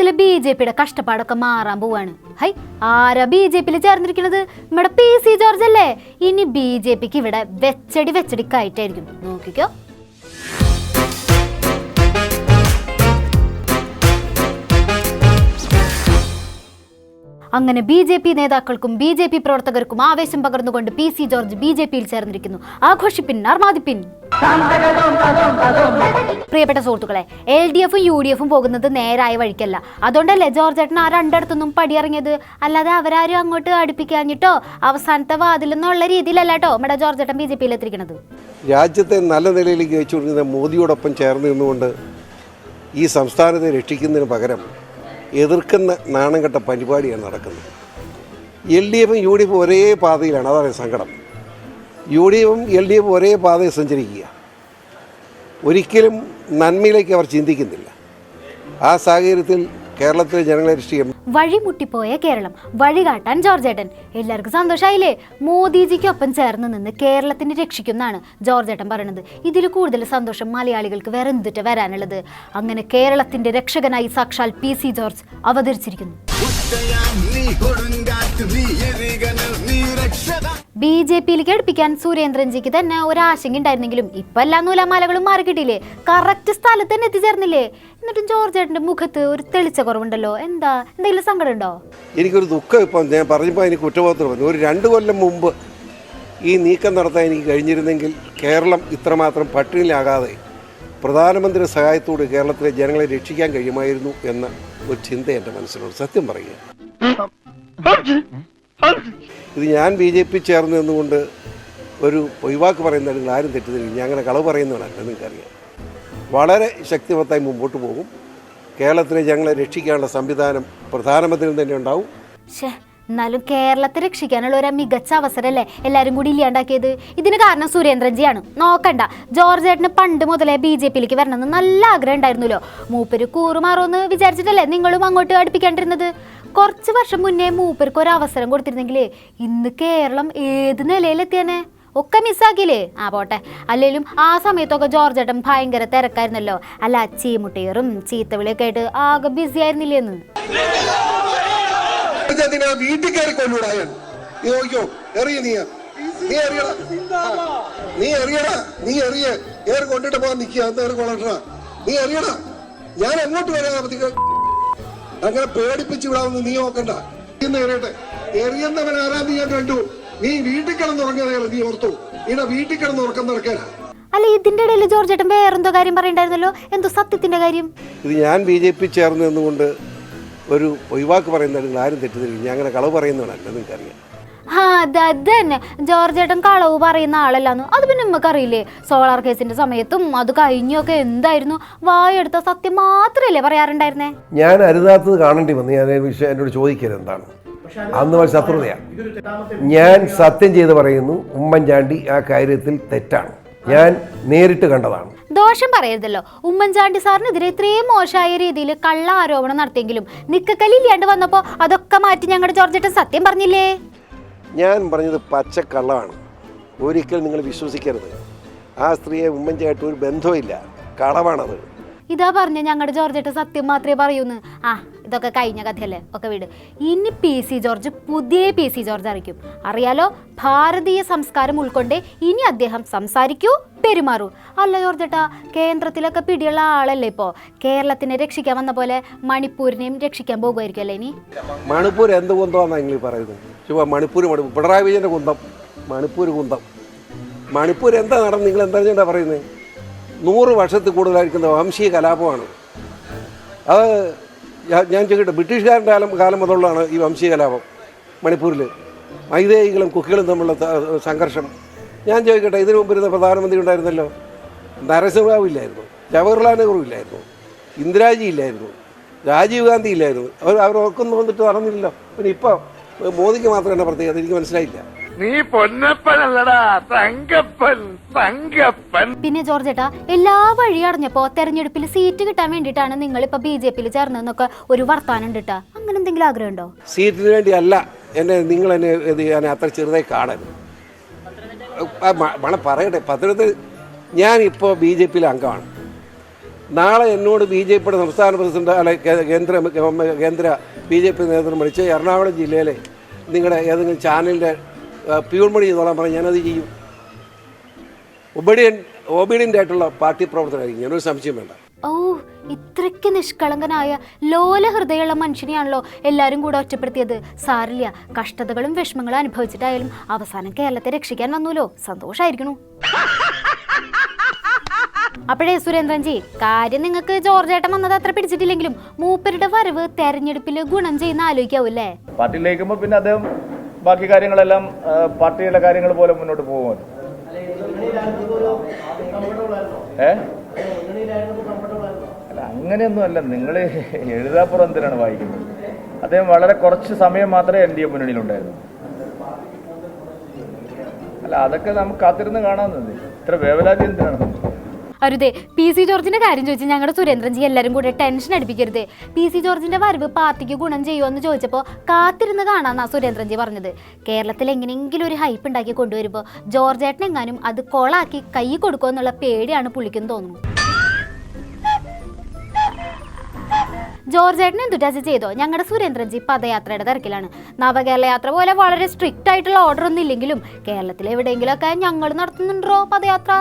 കേരളത്തിലെ BJP കഷ്ടപ്പാടൊക്കെ മാറാൻ പോവാണ്. ഹൈ, ആരാ BJP ചേർന്നിരിക്കുന്നത്? നമ്മുടെ PC ജോർജ് അല്ലേ? ഇനി BJPക്ക് ഇവിടെ വെച്ചടി കയറ്റായിരിക്കും. നോക്കിക്കോ. അങ്ങനെ BJP നേതാക്കൾക്കും BJP പ്രവർത്തകർക്കും ആവേശം പകർന്നുകൊണ്ട് PC ജോർജ് BJPയിൽ ചേർന്നിരിക്കുന്നു. ആഘോഷിപ്പിൻ, അർമാദിപ്പിൻ. പ്രിയപ്പെട്ട സുഹൃത്തുക്കളെ, LDFും UDFും പോകുന്നത് നേരായ വഴിക്കല്ല. അതുകൊണ്ടല്ലേ ജോർജ് ഏട്ടൻ ആ രണ്ടിടത്തൊന്നും പടിയിറങ്ങിയത്. അല്ലാതെ അവരാരും അങ്ങോട്ട് അടുപ്പിക്കാഞ്ഞിട്ടോ അവസാനത്തെ വാതിലെന്നുള്ള രീതിയിലല്ല കേട്ടോ നമ്മുടെ ജോർജ് ഏട്ടൻ BJPയിൽ എത്തിയിരിക്കുന്നത്. രാജ്യത്തെ നല്ല നിലയിലേക്ക് അയച്ചുകൊണ്ടിരുന്ന മോദിയോടൊപ്പം ചേർന്ന് നിന്നുകൊണ്ട് ഈ സംസ്ഥാനത്തെ രക്ഷിക്കുന്നതിന് പകരം എതിർക്കുന്ന നാണം കെട്ട പരിപാടിയാണ് നടക്കുന്നത്. LDFും UDFും ഒരേ പാതയിലാണ്. അതാണ് സങ്കടം. UDFും LDFും ഒരേ പാതയിൽ സഞ്ചരിക്കുക. ഒരിക്കലും നന്മയിലേക്ക് അവർ ചിന്തിക്കുന്നില്ല. ആ സാഹചര്യത്തിൽ കേരളത്തിലെ ജനങ്ങളെ രക്ഷിക്കും. വഴിമുട്ടിപ്പോയ കേരളം വഴികാട്ടാൻ ജോർജ് ഏട്ടൻ. എല്ലാവർക്കും സന്തോഷമായില്ലേ? മോദിജിക്കൊപ്പം ചേർന്ന് നിന്ന് കേരളത്തിനെ രക്ഷിക്കുന്നാണ് ജോർജ് ഏട്ടൻ പറയുന്നത്. ഇതിൽ കൂടുതൽ സന്തോഷം മലയാളികൾക്ക് വേറെ എന്തിട്ട് വരാനുള്ളത്? അങ്ങനെ കേരളത്തിന്റെ രക്ഷകനായി സാക്ഷാൽ PC ജോർജ് അവതരിച്ചിരിക്കുന്നു. BJPയിലേക്ക് അടുപ്പിക്കാൻ സുരേന്ദ്രൻജിക്ക് തന്നെ ഒരാശങ്ക ഉണ്ടായിരുന്നെങ്കിലും ഇപ്പം എല്ലാ നൂലാമാലകളും മാറിക്കിട്ടില്ലേ? കറക്റ്റ് സ്ഥലത്ത് തന്നെ എത്തിച്ചേർന്നില്ലേ? എന്നിട്ടും ജോർജ് ഏട്ടൻ്റെ മുഖത്ത് ഒരു തെളിച്ച കുറവുണ്ടല്ലോ. എന്തെങ്കിലും സങ്കടം ഉണ്ടോ? എനിക്കൊരു ദുഃഖം. ഇപ്പം ഞാൻ പറഞ്ഞപ്പോൾ എനിക്ക് കുറ്റബോധം വന്നു. ഒരു 2 കൊല്ലം മുമ്പ് ഈ നീക്കം നടത്താൻ എനിക്ക് കഴിഞ്ഞിരുന്നെങ്കിൽ കേരളം ഇത്രമാത്രം പട്ടിണിയിലാകാതെ പ്രധാനമന്ത്രി സഹായത്തോട് കേരളത്തിലെ ജനങ്ങളെ രക്ഷിക്കാൻ കഴിയുമായിരുന്നു എന്ന ഒരു ചിന്ത എൻ്റെ മനസ്സിലുണ്ട്. സത്യം പറയുക, ഇത് ഞാൻ BJP ചേർന്ന് നിന്നുകൊണ്ട് ഒരു പൊയ്വാക്ക് പറയുന്നതാണ്. നിങ്ങൾ ആരും തെറ്റിദ്ധരിക്കും. ഞാൻ അങ്ങനെ കളവ് പറയുന്നവനല്ല. നിങ്ങൾക്കറിയാം. വളരെ ശക്തിമത്തായി മുമ്പോട്ട് പോകും. കേരളത്തിലെ ജനങ്ങളെ രക്ഷിക്കാനുള്ള സംവിധാനം പ്രധാനമന്ത്രിയിൽ തന്നെ ഉണ്ടാവും. എന്നാലും കേരളത്തെ രക്ഷിക്കാനുള്ള ഒരു മികച്ച അവസരമല്ലേ എല്ലാവരും കൂടി ഇല്ലാണ്ടാക്കിയത്? ഇതിന് കാരണം സുരേന്ദ്രൻജിയാണ്. നോക്കണ്ട, ജോർജ് ഏട്ടന് പണ്ട് മുതലേ BJPയിലേക്ക് വരണമെന്ന് നല്ല ആഗ്രഹം ഉണ്ടായിരുന്നല്ലോ. മൂപ്പര് കൂറുമാറുമെന്ന് വിചാരിച്ചിട്ടല്ലേ നിങ്ങളും അങ്ങോട്ട് അടുപ്പിക്കാണ്ടിരുന്നത്? കുറച്ച് വർഷം മുന്നേ മൂപ്പർക്ക് ഒരു അവസരം കൊടുത്തിരുന്നെങ്കിൽ ഇന്ന് കേരളം ഏത് നിലയിലെത്തിയാനെ? ഒക്കെ മിസ്സാക്കിയില്ലേ? പോട്ടെ. അല്ലെങ്കിലും ആ സമയത്തൊക്കെ ജോർജ് ഏട്ടൻ ഭയങ്കര തിരക്കായിരുന്നല്ലോ. അല്ല, ചീമുട്ടേറും ചീത്തവിളിയൊക്കെ ആയിട്ട് ആകെ ബിസി ആയിരുന്നില്ലേന്ന്. വീട്ടിൽ കയറി കൊല്ലൂടാ. കൊണ്ടിട്ട് പോകാൻ നിൽക്കുക. നീ എറിയടാ. ഞാൻ എങ്ങോട്ട് വരാൻ അങ്ങനെ പേടിപ്പിച്ചു വിടാമെന്ന് നീ നോക്കണ്ട. എറിയുന്നവൻ ആരാ നീ ഞാൻ കണ്ടു. നീ വീട്ടിൽ കിടന്നുറങ്ങിയതാണ്. നീ ഓർത്തു ഇവിടെ വീട്ടിൽ കിടന്നുറക്കം നടക്കാനാ. അല്ല, ഇതിന്റെ ഇടയിൽ ജോർജ് ഏട്ടൻ വേറെന്തോ കാര്യം പറയണ്ടായിരുന്നല്ലോ. എന്തോ സത്യത്തിന്റെ കാര്യം? ഇത് ഞാൻ BJP ചേർന്ന് നിന്നുകൊണ്ട് ഒരു പൊയ്വാക്ക് പറയുന്നതാണ്. നിങ്ങൾ ആരും തെറ്റിദ്ധരിക്കും. ഞാൻ അങ്ങനെ കളവ് പറയുന്നവനല്ല. നിങ്ങൾക്കറിയാം. അത് തന്നെ, ജോർജ് ഏട്ടൻ കളവ് പറയുന്ന ആളല്ലാന്ന്. അത് പിന്നെ നമുക്കറിയില്ലേ? സോളാർ കേസിന്റെ സമയത്തും അത് കഴിഞ്ഞൊക്കെ എന്തായിരുന്നു? വായെടുത്ത സത്യം മാത്രമല്ലേ പറയാറുണ്ടായിരുന്നേ? ഞാൻ അരുതാത്തത് കാണേണ്ടി വന്നു. ഞാൻ വിഷയം എന്നോട് ചോദിക്കരുത് എന്താണ്. അന്ന് ശത്രുതയാണ്. ഞാൻ സത്യം ചെയ്ത് പറയുന്നു, ഉമ്മൻചാണ്ടി ആ കാര്യത്തിൽ തെറ്റാണ്. ഞാൻ നേരിട്ട് കണ്ടതാണ്. ദോഷം പറയരുതല്ലോ. ഉമ്മൻചാണ്ടി സാറിനെതിരെ ഇത്രയും മോശമായ രീതിയിൽ കള്ള ആരോപണം നടത്തിയെങ്കിലും നിക്കക്കല്ലില്ലാണ്ട് വന്നപ്പോൾ അതൊക്കെ മാറ്റി ഞങ്ങളുടെ ജോർജ് ഏട്ടൻ സത്യം പറഞ്ഞില്ലേ? ഞാൻ പറഞ്ഞത് പച്ചക്കള്ളമാണ്. ഒരിക്കലും നിങ്ങൾ വിശ്വസിക്കരുത്. ആ സ്ത്രീയെ ഉമ്മൻചാണ്ടി ഒരു ബന്ധവുമില്ല. കളവാണത്. ഇതാ പറഞ്ഞ ഞങ്ങളുടെ ജോർജ് ഏട്ടൻ സത്യം മാത്രമേ പറയൂന്ന്. ഇതൊക്കെ കഴിഞ്ഞ കഥയല്ലേ, ഒക്കെ വിട്. ഇനി PC ജോർജ് പുതിയ PC ജോർജ് ആയിരിക്കും. അറിയാലോ, ഭാരതീയ സംസ്കാരം ഉൾക്കൊണ്ട് ഇനി അദ്ദേഹം സംസാരിക്കൂ, പെരുമാറൂ. അല്ല ജോർജ് ഏട്ടാ, കേന്ദ്രത്തിലൊക്കെ പിടിയുള്ള ആളല്ലേ ഇപ്പോൾ? കേരളത്തിനെ രക്ഷിക്കാൻ വന്ന പോലെ മണിപ്പൂരിനെയും രക്ഷിക്കാൻ പോകുമായിരിക്കും അല്ലേ ഇനി? മണിപ്പൂർ എന്ത് കുന്തമാണെന്നാണ് നിങ്ങൾ പറയുന്നത്? മണിപ്പൂർ പിണറായി വിജയൻ്റെ കുന്തം, മണിപ്പൂർ കുന്തം. മണിപ്പൂർ എന്താ നടന്ന് നിങ്ങൾ എന്താ പറയുന്നത്? 100 വർഷത്തിൽ കൂടുതലായിരിക്കുന്ന വംശീയ കലാപമാണ് അത്. ഞാൻ ചോദിക്കട്ടെ, ബ്രിട്ടീഷുകാരുടെ കാലം മുതലുള്ളതാണ് ഈ വംശീയ കലാപം മണിപ്പൂരിൽ. മൈതേയികളും കുക്കികളും തമ്മിലുള്ള സംഘർഷം. ഞാൻ ചോദിക്കട്ടെ, ഇതിനു മുമ്പ് ഇരുന്ന പ്രധാനമന്ത്രി ഉണ്ടായിരുന്നല്ലോ. നരസിംഹറാവു ഇല്ലായിരുന്നു, ജവഹർലാൽ നെഹ്റു ഇല്ലായിരുന്നു, ഇന്ദിരാജി ഇല്ലായിരുന്നു, രാജീവ് ഗാന്ധി ഇല്ലായിരുന്നു. അവരൊക്കെ വന്നിട്ട് നടന്നില്ലല്ലോ. പിന്നെ ഇപ്പോൾ മോദിക്ക് മാത്രം എന്നെ പ്രത്യേകത എനിക്ക് മനസ്സിലായില്ല. നീ പൊന്നപ്പനല്ലടാ, തങ്കപ്പൻ, തങ്കപ്പൻ. പിന്നെ ജോർജ് ഏട്ടാ, എല്ലാ വഴി അടഞ്ഞപ്പോ തെരഞ്ഞെടുപ്പിൽ സീറ്റ് കിട്ടാൻ വേണ്ടിയിട്ടാണ് നിങ്ങൾ ഇപ്പൊ BJPയിൽ ചേർന്നതെന്നൊക്കെ ഒരു വർത്താനം ഉണ്ട് കേട്ടാ. അങ്ങനെ എന്തെങ്കിലും ആഗ്രഹം ഉണ്ടോ? സീറ്റിന് വേണ്ടി അല്ല നിങ്ങൾ എന്നെ അത്ര ചെറുതായി കാണരുത്. പറയട്ടെ, പത്തനംതിട്ട ഞാനിപ്പോൾ BJPയിലെ അംഗമാണ്. നാളെ എന്നോട് BJP സംസ്ഥാന പ്രസിഡന്റ് അല്ലെ കേന്ദ്ര BJP നേതൃത്വം വിളിച്ച് എറണാകുളം ജില്ലയിലെ നിങ്ങളുടെ ഏതെങ്കിലും ചാനലിൻ്റെ പ്യൂൺമണി ചെയ്തോളാൻ പറഞ്ഞാൽ ഞാനത് ചെയ്യും. ഒബീഡിയൻ്റ് ആയിട്ടുള്ള പാർട്ടി പ്രവർത്തനമായിരിക്കും, ഞാനൊരു സംശയം വേണ്ട. ഓ, ഇത്രയ്ക്ക് നിഷ്കളങ്കനായ ലോല ഹൃദയമുള്ള മനുഷ്യനെയാണല്ലോ എല്ലാവരും കൂടെ ഒറ്റപ്പെടുത്തിയത്. സാരില്ല, കഷ്ടതകളും വിഷമങ്ങളും അനുഭവിച്ചിട്ടായാലും അവസാനം കേരളത്തെ രക്ഷിക്കാൻ വന്നൂലോ, സന്തോഷായിരിക്കണു. അപ്പോഴേ സുരേന്ദ്രൻജി, കാര്യം നിങ്ങൾക്ക് ജോർജ് ഏട്ടൻ വന്നത് അത്ര പിടിച്ചിട്ടില്ലെങ്കിലും മൂപ്പരുടെ വരവ് തെരഞ്ഞെടുപ്പിൽ ഗുണം ചെയ്യുന്ന ആലോചിക്കാവൂല്ലേ? പാർട്ടിയിലേക്കുമ്പോൾ പിന്നെ അദ്ദേഹം ബാക്കി കാര്യങ്ങളെല്ലാം പാർട്ടിയുടെ കാര്യങ്ങൾ പോലെ മുന്നോട്ട് പോകുമല്ലോ. അല്ല, അങ്ങനെയൊന്നും അല്ല. നിങ്ങൾ എഴുതാപ്പുറം എന്തിനാണ് വായിക്കുന്നത്? അദ്ദേഹം വളരെ കുറച്ച് സമയം മാത്രമേ NDA മുന്നണിയിലുണ്ടായിരുന്നു. അല്ല, അതൊക്കെ നമുക്ക് കാത്തിരുന്ന് കാണാമെന്നത്. ഇത്ര വേവലാതി എന്തിനാണ്? അരുതേ, PC ജോർജിന്റെ കാര്യം ചോദിച്ച് ഞങ്ങളുടെ സുരേന്ദ്രൻജി എല്ലാവരും കൂടെ ടെൻഷൻ അടിപ്പിക്കരുതേ. PC ജോർജിന്റെ വരവ് പാർട്ടിക്ക് ഗുണം ചെയ്യുമോ എന്ന് ചോദിച്ചപ്പോൾ കാത്തിരുന്ന് കാണാന്നാ സുരേന്ദ്രൻജി പറഞ്ഞത്. കേരളത്തിൽ എങ്ങനെയെങ്കിലും ഒരു ഹൈപ്പ് ഉണ്ടാക്കി കൊണ്ടുവരുമ്പോൾ ജോർജ് ഏട്ടൻ എങ്ങാനും അത് കോളാക്കി കൈ കൊടുക്കുമോ എന്നുള്ള പേടിയാണ് പുള്ളിക്കെന്ന് തോന്നുന്നു. ജോർജ് ഏട്ടൻ എന്തുട്ടാച്ച് ചെയ്തോ? ഞങ്ങളുടെ സുരേന്ദ്രൻജി പദയാത്രയുടെ തിരക്കിലാണ്. നവകേരള യാത്ര പോലെ വളരെ സ്ട്രിക്റ്റ് ആയിട്ടുള്ള ഓർഡർ ഒന്നും ഇല്ലെങ്കിലും കേരളത്തിൽ എവിടെയെങ്കിലുമൊക്കെ ഞങ്ങൾ നടത്തുന്നുണ്ടോ പദയാത്ര?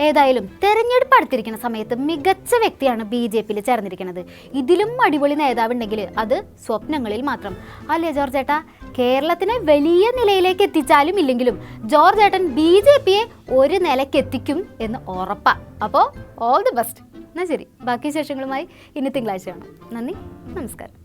ഏതായാലും തെരഞ്ഞെടുപ്പ് അടുത്തിരിക്കുന്ന സമയത്ത് മികച്ച വ്യക്തിയാണ് BJPയിൽ ചേർന്നിരിക്കുന്നത്. ഇതിലും അടിപൊളി നേതാവ് ഉണ്ടെങ്കിൽ അത് സ്വപ്നങ്ങളിൽ മാത്രം അല്ലേ ജോർജ് ഏട്ടാ? കേരളത്തിനെ വലിയ നിലയിലേക്ക് എത്തിച്ചാലും ഇല്ലെങ്കിലും ജോർജ് ഏട്ടൻ BJPയെ ഒരു നിലയ്ക്ക് എത്തിക്കും എന്ന് ഉറപ്പാ. അപ്പോൾ ഓൾ ദി ബെസ്റ്റ്. എന്നാൽ ശരി, ബാക്കി വിശേഷങ്ങളുമായി ഇനി തിങ്കളാഴ്ച കാണാം. നന്ദി, നമസ്കാരം.